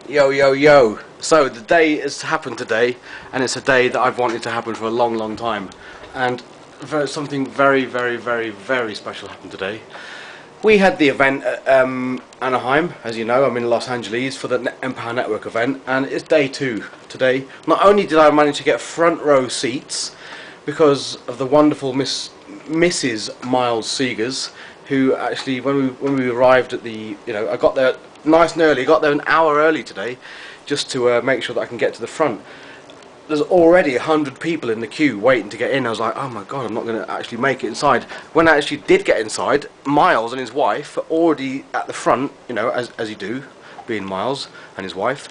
Yo, yo, yo. So the day has happened today, and it's a day that I've wanted to happen for a long, long time. And something very, very, very, very special happened today. We had the event at Anaheim, as you know. I'm in Los Angeles for the Empire Network event, and it's day 2 today. Not only did I manage to get front row seats because of the wonderful Mrs. Miles Seegers, who actually, when we arrived at the, I got there nice and early. Got there an hour early today, just to make sure that I can get to the front. There's already 100 people in the queue waiting to get in. I was like, oh my god, I'm not going to actually make it inside. When I actually did get inside, Miles and his wife are already at the front, as you do, being Miles and his wife,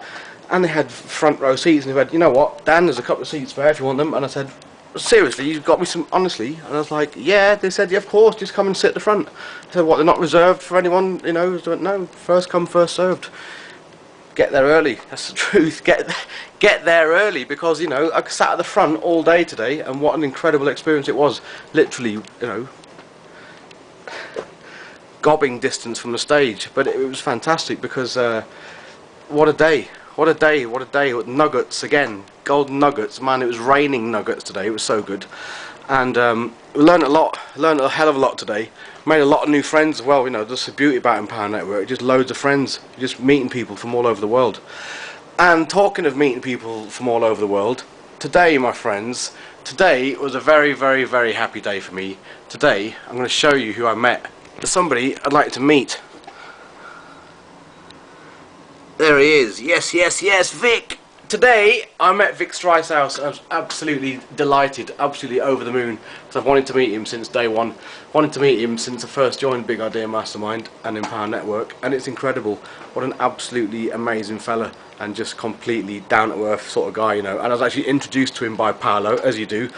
and they had front row seats, and they said, you know what, Dan, there's a couple of seats spare if you want them. And I said, seriously, you've got me some, honestly? And I was like, yeah. They said, yeah, of course, just come and sit at the front. I said, what, they're not reserved for anyone, I went, no, first come, first served. Get there early, that's the truth. Get there early, because, I sat at the front all day today, and what an incredible experience it was. Literally, gobbing distance from the stage. But it was fantastic, because what a day. What a day, what a day. Nuggets again, golden nuggets. Man, it was raining nuggets today, it was so good. And we learned a lot, learned a hell of a lot today. Made a lot of new friends as well, that's the beauty about Empire Network, just loads of friends, just meeting people from all over the world. And talking of meeting people from all over the world, today, my friends, today was a very, very, very happy day for me. Today, I'm going to show you who I met. There's somebody I'd like to meet. There he is. Yes, yes, yes, Vick! Today, I met Vick Strizheus, and I was absolutely delighted, absolutely over the moon, because I've wanted to meet him since day one. Wanted to meet him since I first joined Big Idea Mastermind and Empire Network, and it's incredible. What an absolutely amazing fella, and just completely down-to-earth sort of guy, And I was actually introduced to him by Paolo, as you do.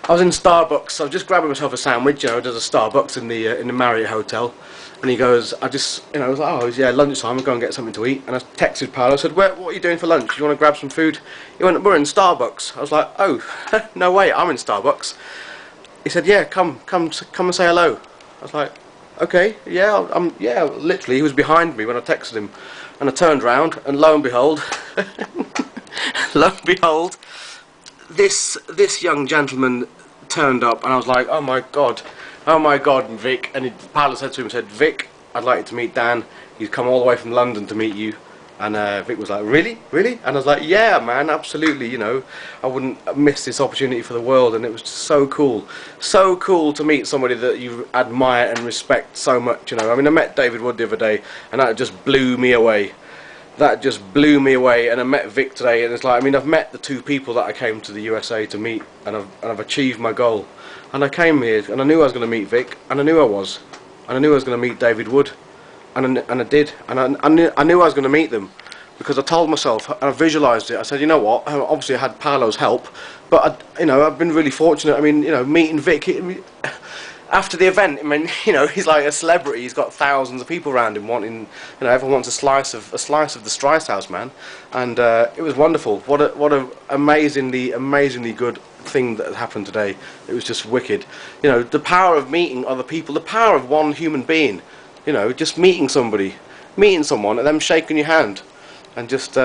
I was in Starbucks, I was just grabbing myself a sandwich, there's a Starbucks in the Marriott Hotel. And he goes, I was like, oh, yeah, lunchtime, I'll go and get something to eat. And I texted Paolo, I said, what are you doing for lunch? Do you want to grab some food? He went, we're in Starbucks. I was like, oh, no way, I'm in Starbucks. He said, yeah, come and say hello. I was like, okay, yeah, yeah, literally, he was behind me when I texted him. And I turned round, and lo and behold, this young gentleman turned up, and I was like, oh my god, Vick. And Paolo said to him, Vick, I'd like you to meet Dan. He's come all the way from London to meet you. And Vick was like, really? And I was like, yeah, man, absolutely, I wouldn't miss this opportunity for the world. And it was just so cool to meet somebody that you admire and respect so much, I mean, I met David Wood the other day, and that just blew me away. And I met Vick today, and it's like, I mean, I've met the 2 people that I came to the USA to meet, and I've achieved my goal. And I came here, and I knew I was going to meet Vick, and I knew I was. And I knew I was going to meet David Wood, and I did. And I knew I was going to meet them, because I told myself, and I visualised it. I said, you know what, obviously I had Paolo's help, but, I've been really fortunate. I mean, meeting Vick, after the event, I mean, he's like a celebrity. He's got thousands of people around him wanting, everyone wants a slice of the Strizheus, man. And it was wonderful. What a amazingly good thing that happened today. It was just wicked. The power of meeting other people, the power of one human being. Just meeting someone, and them shaking your hand, and just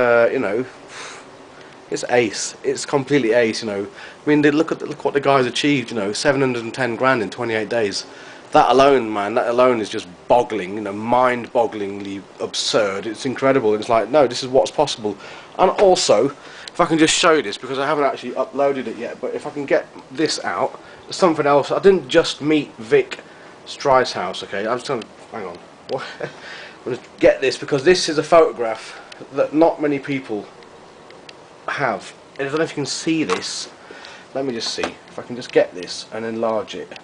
it's ace. It's completely ace. I mean, look what the guys achieved. 710 grand in 28 days. That alone, man. That alone is just boggling. Mind-bogglingly absurd. It's incredible. It's like, no, this is what's possible. And also, if I can just show this, because I haven't actually uploaded it yet, but if I can get this out, there's something else. I didn't just meet Vick Strizheus. Okay, I'm just trying to hang on. I'm going to get this, because this is a photograph that not many people have. I don't know if you can see this. Let me just see if I can just get this and enlarge it.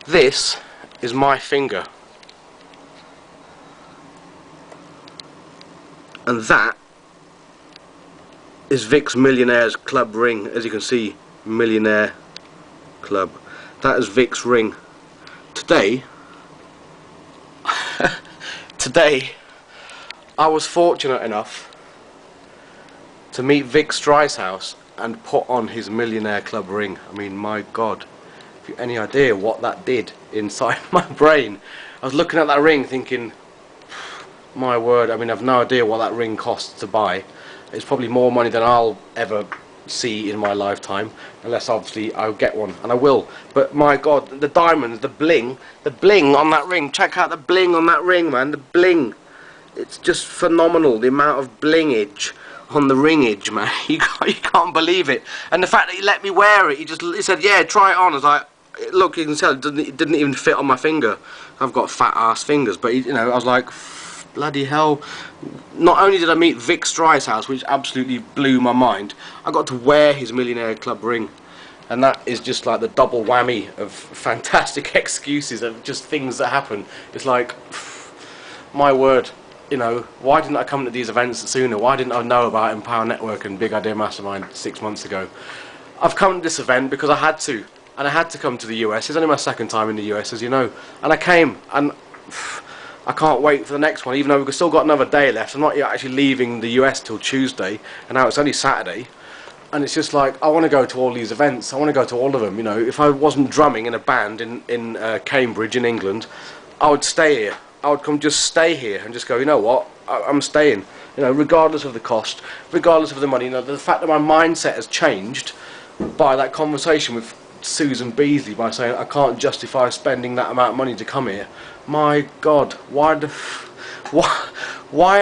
This is my finger, and that is Vick's Millionaires Club ring. As you can see, Millionaire Club. That is Vick's ring. Today I was fortunate enough to meet Vick Strizheus and put on his Millionaire Club ring. I mean, my god, if you have any idea what that did inside my brain. I was looking at that ring thinking, my word, I mean, I've no idea what that ring costs to buy. It's probably more money than I'll ever see in my lifetime, unless obviously I'll get one, and I will. But my God, the diamonds, the bling on that ring. Check out the bling on that ring, man. The bling. It's just phenomenal, the amount of blingage on the ringage, man. You can't believe it. And the fact that he let me wear it, he said, yeah, try it on. I was like, look, you can tell it didn't even fit on my finger. I've got fat ass fingers, but you know, I was like, bloody hell. Not only did I meet Vick Strizheus, which absolutely blew my mind, I got to wear his Millionaire Club ring. And that is just like the double whammy of fantastic excuses of just things that happen. It's like, my word. You know, why didn't I come to these events sooner? Why didn't I know about Empower Network and Big Idea Mastermind 6 months ago? I've come to this event because I had to, and I had to come to the US. It's only my second time in the US, as you know, and I came, and I can't wait for the next one, even though we've still got another day left. I'm not yet actually leaving the US till Tuesday, and now it's only Saturday, and it's just like, I want to go to all these events. I want to go to all of them. You know, if I wasn't drumming in a band in Cambridge in England, I would stay here. I would come just stay here and just go, you know what, I'm staying, you know, regardless of the cost, regardless of the money. You know, the fact that my mindset has changed by that conversation with Susan Beasley, by saying I can't justify spending that amount of money to come here. My God, why on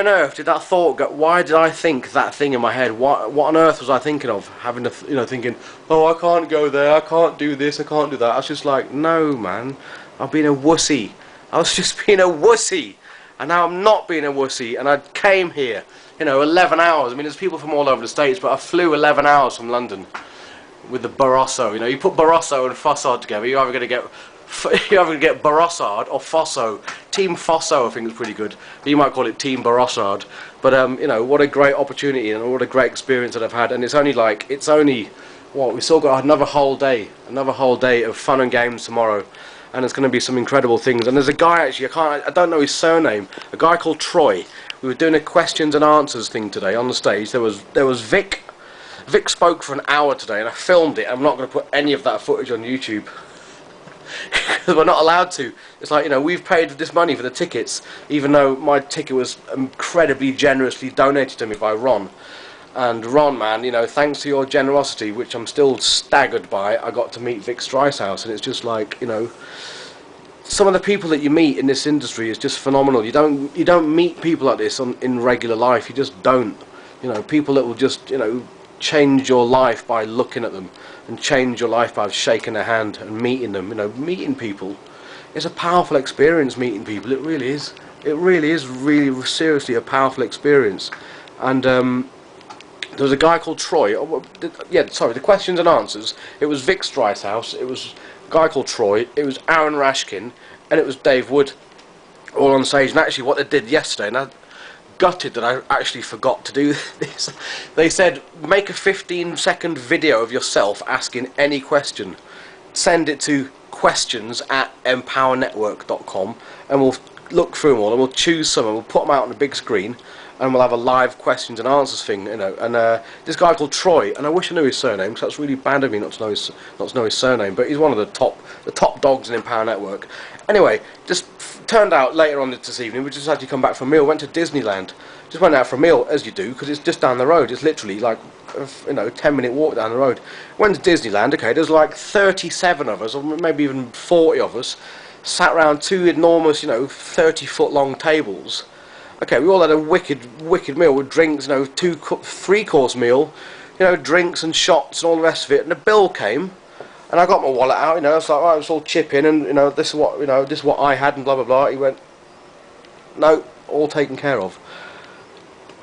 earth did that thought go? Why did I think that thing in my head? What on earth was I thinking of? Having to, you know, thinking, oh, I can't go there, I can't do this, I can't do that. I was just like, no, man, I've been a wussy. I was just being a wussy, and now I'm not being a wussy, and I came here, you know, 11 hours. I mean, there's people from all over the States, but I flew 11 hours from London with the Barroso. You know, you put Barroso and Fossard together, you're either going to get Barossard or Fosso. Team Fosso, I think, is pretty good. But you might call it Team Barossard. But you know, what a great opportunity and what a great experience that I've had. And it's only what, we've still got another whole day of fun and games tomorrow. And it's going to be some incredible things. And there's a guy, actually, I don't know his surname, a guy called Troy. We were doing a questions and answers thing today on the stage. There was Vic. Vic spoke for an hour today, and I filmed it. I'm not going to put any of that footage on YouTube because we're not allowed to. It's like, you know, we've paid this money for the tickets, even though my ticket was incredibly generously donated to me by Ron. And Ron, man, you know, thanks to your generosity, which I'm still staggered by, I got to meet Vick Strizheus, and it's just like, you know, some of the people that you meet in this industry is just phenomenal. You don't meet people like this in regular life. You just don't. You know, people that will just, you know, change your life by looking at them, and change your life by shaking their hand and meeting them. You know, meeting people is a powerful experience. Meeting people, it really is. It really is, really seriously a powerful experience. And there was a guy called Troy. Yeah, sorry, the questions and answers. It was Vick Strizheus. It was a guy called Troy. It was Aaron Rashkin, and it was Dave Wood, all on stage. And actually, what they did yesterday, and I'm gutted that I actually forgot to do this. They said, make a 15-second video of yourself asking any question. Send it to questions@empowernetwork.com, and we'll look through them all, and we'll choose some, and we'll put them out on the big screen. And we'll have a live questions and answers thing, you know. And this guy called Troy, and I wish I knew his surname, because that's really bad of me not to know his surname. But he's one of the top dogs in Empower Network. Anyway, just turned out later on this evening, we just had to come back from a meal. Went to Disneyland. Just went out for a meal, as you do, because it's just down the road. It's literally like, you know, 10-minute walk down the road. Went to Disneyland. Okay, there's like 37 of us, or maybe even 40 of us, sat around two enormous, you know, 30-foot long tables. Okay, we all had a wicked meal with drinks, you know, 3-course meal, you know, drinks and shots and all the rest of it. And the bill came, and I got my wallet out, you know. It's like, right, let's all chip in, and you know, this is what I had, and blah blah blah. He went, no, all taken care of.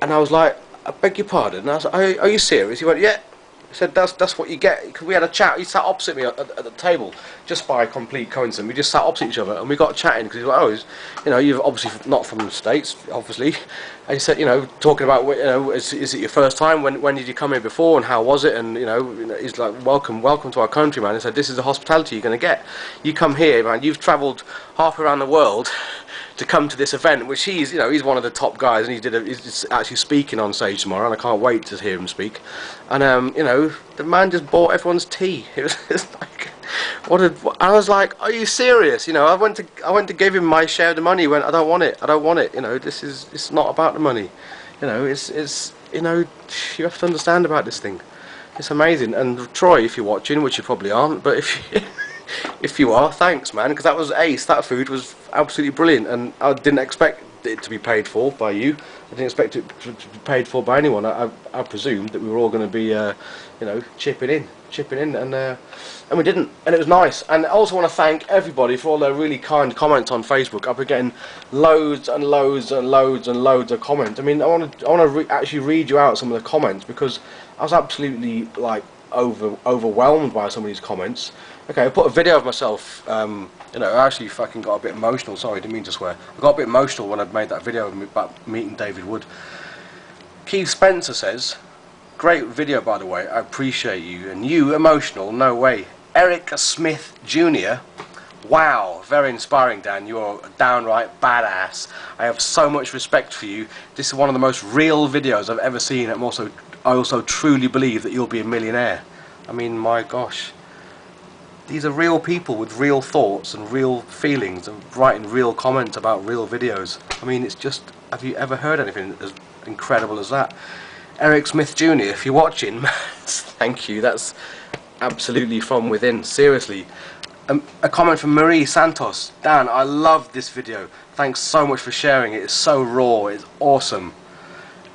And I was like, I beg your pardon. And I was like, are you serious? He went, yeah. He said, that's what you get. Because we had a chat. He sat opposite me at the table, just by complete coincidence. We just sat opposite each other, and we got chatting, because he was like, oh, you know, you're obviously not from the States, obviously. And he said, you know, talking about, you know, is it your first time? When did you come here before, and how was it? And you know, he's like, welcome to our country, man. He said, this is the hospitality you're going to get. You come here, man. You've travelled half around the world to come to this event, which he's one of the top guys, and he's actually speaking on stage tomorrow, and I can't wait to hear him speak. And you know, the man just bought everyone's tea. It was like, I was like, are you serious? You know, I went to give him my share of the money. He went, I don't want it. You know, it's not about the money. You know, it's you know, you have to understand about this thing. It's amazing. And Troy, if you're watching, which you probably aren't, but if you, if you are, thanks, man, because that was ace. That food was absolutely brilliant, and I didn't expect it to be paid for by you. I didn't expect it to be paid for by anyone. I presumed that we were all going to be, you know, chipping in, and we didn't, and it was nice. And I also want to thank everybody for all their really kind comments on Facebook. I've been getting loads and loads and loads and loads of comments. I mean, I want to actually read you out some of the comments, because I was absolutely like overwhelmed by some of these comments. Okay, I put a video of myself. You know, I actually fucking got a bit emotional. Sorry, didn't mean to swear. I got a bit emotional when I made that video about meeting David Wood. Keith Spencer says, "Great video, by the way. I appreciate you." And you, emotional? No way. Eric Smith Jr. Wow, very inspiring, Dan. You're a downright badass. I have so much respect for you. This is one of the most real videos I've ever seen. I also truly believe that you'll be a millionaire. I mean, my gosh. These are real people with real thoughts and real feelings and writing real comments about real videos. I mean, it's just, have you ever heard anything as incredible as that? Eric Smith Jr., if you're watching, thank you. That's absolutely from within, seriously. A comment from Marie Santos. Dan, I love this video. Thanks so much for sharing it. It's so raw. It's awesome.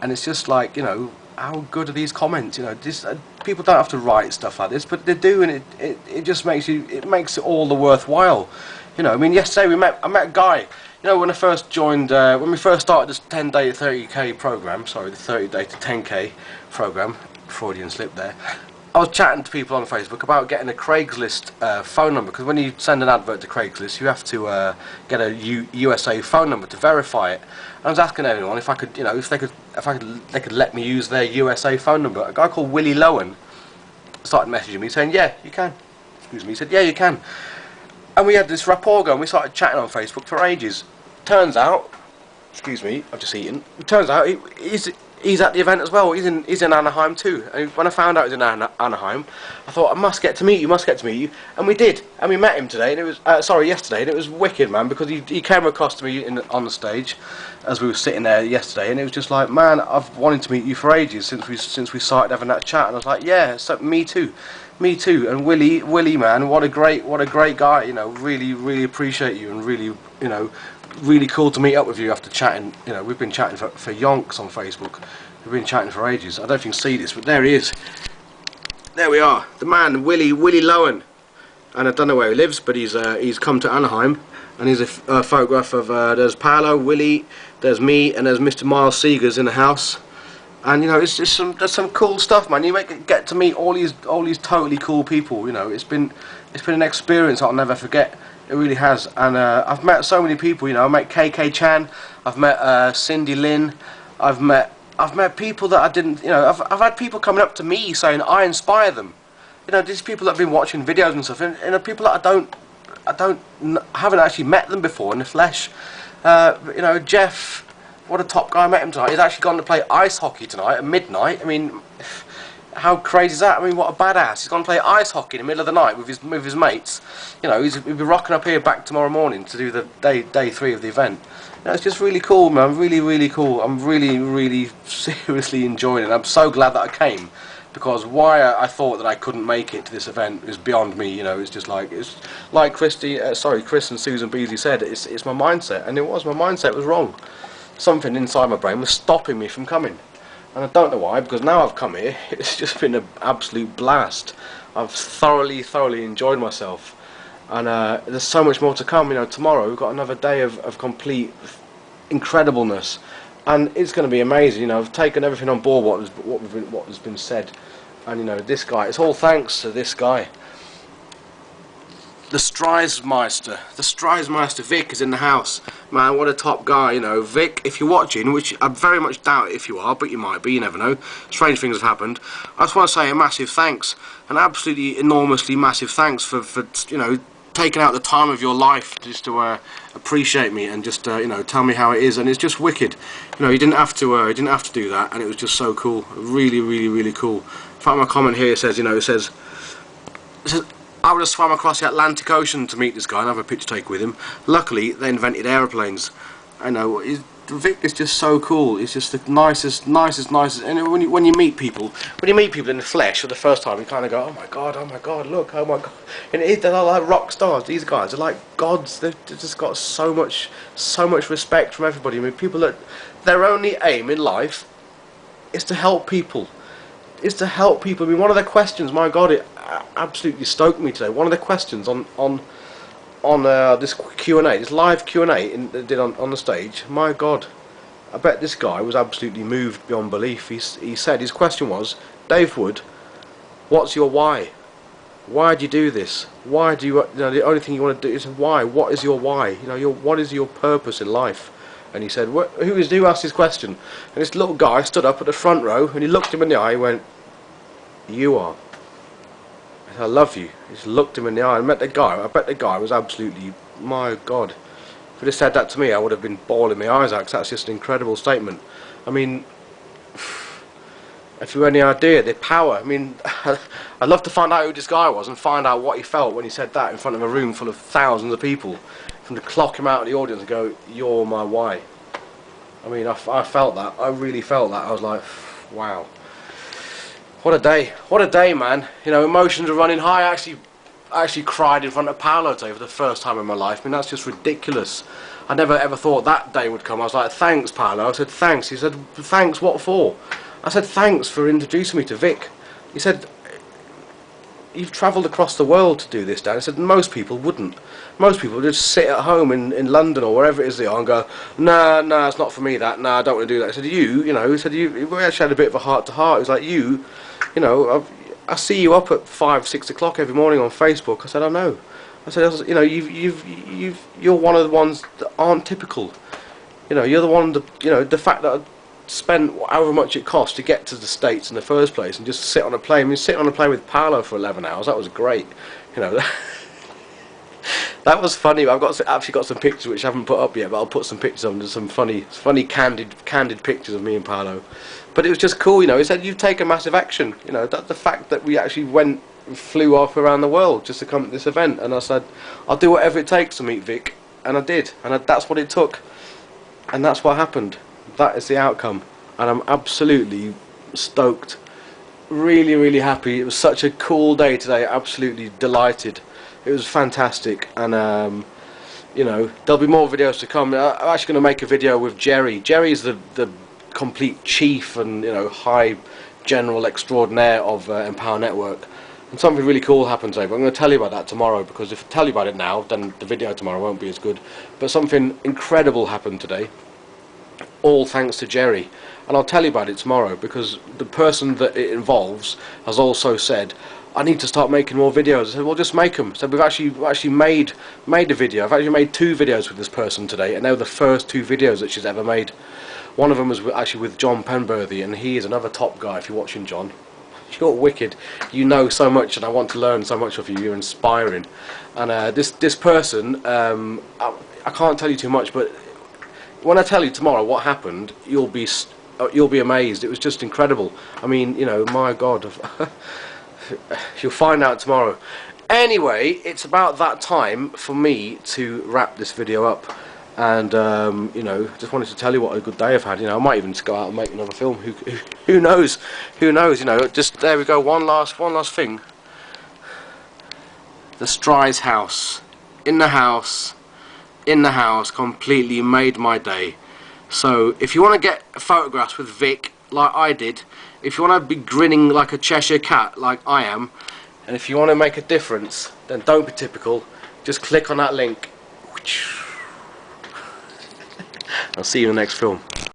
And it's just like, you know, how good are these comments? You know, this, people don't have to write stuff like this, but they do, and it just makes it all the worthwhile. You know, I mean, yesterday I met a guy. You know, when I first joined, when we first started this 10-day to 30k program, sorry, the 30-day to 10k program, Freudian slip there. I was chatting to people on Facebook about getting a Craigslist phone number, because when you send an advert to Craigslist, you have to get a USA phone number to verify it. And I was asking everyone if I could, you know, they could let me use their USA phone number. A guy called Willie Lowen started messaging me saying, "Yeah, you can." Excuse me. He said, "Yeah, you can." And we had this rapport going. We started chatting on Facebook for ages. Turns out, excuse me, I've just eaten. It turns out he's at the event as well. He's in Anaheim too. And when I found out he was in Anaheim, I thought, I must get to meet you, and we did. And we met him today, and it was yesterday, and it was wicked, man, because he came across to me on the stage as we were sitting there yesterday, and it was just like, man, I've wanted to meet you for ages since we started having that chat. And I was like, yeah, so me too. And Willie, man, what a great guy. You know, really appreciate you, and really, you know, really cool to meet up with you after chatting. You know, we've been chatting for yonks on Facebook. We've been chatting for ages. I don't know if you can see this, but there he is. There we are, the man, Willie Lowen. And I don't know where he lives, but he's come to Anaheim. And here's a photograph of there's Paolo, Willie, there's me, and there's Mr. Miles Seegers in the house. And you know, it's just there's some cool stuff, man. You get to meet all these totally cool people. You know, it's been an experience I'll never forget. It really has. And I've met so many people. You know, I met KK Chan. I've met Cindy Lin. I've met people that I didn't. You know, I've had people coming up to me saying I inspire them. You know, these people that have been watching videos and stuff, and people that I haven't actually met them before in the flesh. You know, Jeff. What a top guy. I met him tonight. He's actually gone to play ice hockey tonight at midnight. I mean, how crazy is that? I mean, what a badass. He's gone to play ice hockey in the middle of the night with his mates. You know, he'll be rocking up here back tomorrow morning to do the day 3 of the event. You know, it's just really cool, man. Really cool. I'm really seriously enjoying it. I'm so glad that I came, because why I thought that I couldn't make it to this event is beyond me. You know, it's like Chris and Susan Beasley said. It's my mindset, and it was my mindset was wrong. Something inside my brain was stopping me from coming, and I don't know why, because now I've come here, it's just been an absolute blast. I've thoroughly enjoyed myself, and there's so much more to come. You know, tomorrow we've got another day of complete incredibleness, and it's going to be amazing. You know, I've taken everything on board what has been said, and you know, this guy, it's all thanks to this guy. The Strizheus Vick is in the house. Man, what a top guy, you know. Vick, if you're watching, which I very much doubt if you are, but you might be, you never know. Strange things have happened. I just want to say a massive thanks, an absolutely enormously massive thanks for you know, taking out the time of your life just to appreciate me and just you know, tell me how it is. And it's just wicked. You know, you didn't have to do that, and it was just so cool. Really cool. In fact, my comment here says, you know, it says I would have swam across the Atlantic Ocean to meet this guy and have a picture take with him. Luckily, they invented aeroplanes. I know, Vick is just so cool. He's just the nicest. And when you meet people in the flesh for the first time, you kind of go, oh my god, look, oh my god. And they're like rock stars. These guys are like gods. They've just got so much respect from everybody. I mean, people that their only aim in life is to help people. I mean, one of the questions, my god, it absolutely stoked me today. One of the questions on this Q&A, this live Q&A they did on the stage, my god, I bet this guy was absolutely moved beyond belief. He said, his question was, Dave Wood, what's your why? Why do you do this? Why do you know, the only thing you want to do is why? What is your why? You know, what is your purpose in life? And he said, who asked this question? And this little guy stood up at the front row and he looked him in the eye and went, you are. I said, I love you. He just looked him in the eye and met the guy. I bet the guy was absolutely, my god. If he'd have said that to me, I would have been bawling my eyes out, because that's just an incredible statement. I mean, if you had any idea, the power, I mean, I'd love to find out who this guy was and find out what he felt when he said that in front of a room full of thousands of people. From to clock him out of the audience and go, you're my why. I mean, I felt that. I really felt that. I was like, wow. What a day, man. You know, emotions are running high. I actually cried in front of Paolo today for the first time in my life. I mean, that's just ridiculous. I never ever thought that day would come. I was like, thanks, Paolo. I said, thanks. He said, thanks, what for? I said, thanks for introducing me to Vick. He said, you've travelled across the world to do this, Dan. I said, most people wouldn't. Most people would just sit at home in London or wherever it is they are and go, nah, it's not for me that, nah, I don't want to do that. I said, you know, he said, we actually had a bit of a heart-to-heart. It was like, you know, I see you up at 5, 6 o'clock every morning on Facebook. I said, I know. I said, you know, you're one of the ones that aren't typical. You know, you're the one that, you know, the fact that I spent however much it cost to get to the States in the first place and just sit on a plane. I mean, sitting on a plane with Paolo for 11 hours, that was great. You know, that was funny. I've actually got some pictures which I haven't put up yet, but I'll put some pictures on. There's some funny candid pictures of me and Paolo. But it was just cool, you know. He said, you've taken massive action. You know, the fact that we actually flew off around the world just to come to this event. And I said, I'll do whatever it takes to meet Vick. And I did. And that's what it took. And that's what happened. That is the outcome. And I'm absolutely stoked. Really, really happy. It was such a cool day today. Absolutely delighted. It was fantastic. And, you know, there'll be more videos to come. I'm actually going to make a video with Jerry. Jerry's the complete chief and, you know, high general extraordinaire of Empower Network. And something really cool happened today, but I'm going to tell you about that tomorrow, because if I tell you about it now, then the video tomorrow won't be as good. But something incredible happened today, all thanks to Jerry. And I'll tell you about it tomorrow, because the person that it involves has also said, I need to start making more videos. I said, well, just make them. So we've actually made a video. I've actually made 2 videos with this person today, and they're the first 2 videos that she's ever made. One of them was actually with John Penberthy, and he is another top guy. If you're watching, John, you're wicked. You know so much, and I want to learn so much of you. You're inspiring. And this person, I can't tell you too much, but when I tell you tomorrow what happened, you'll be amazed. It was just incredible. I mean, you know, my God, you'll find out tomorrow. Anyway, it's about that time for me to wrap this video up. And you know, just wanted to tell you what a good day I've had. You know, I might even just go out and make another film. Who knows? Who knows? You know, just there we go. One last thing. The Strizheus, in the house, completely made my day. So if you want to get photographs with Vick like I did, if you want to be grinning like a Cheshire cat like I am, and if you want to make a difference, then don't be typical. Just click on that link. I'll see you in the next film.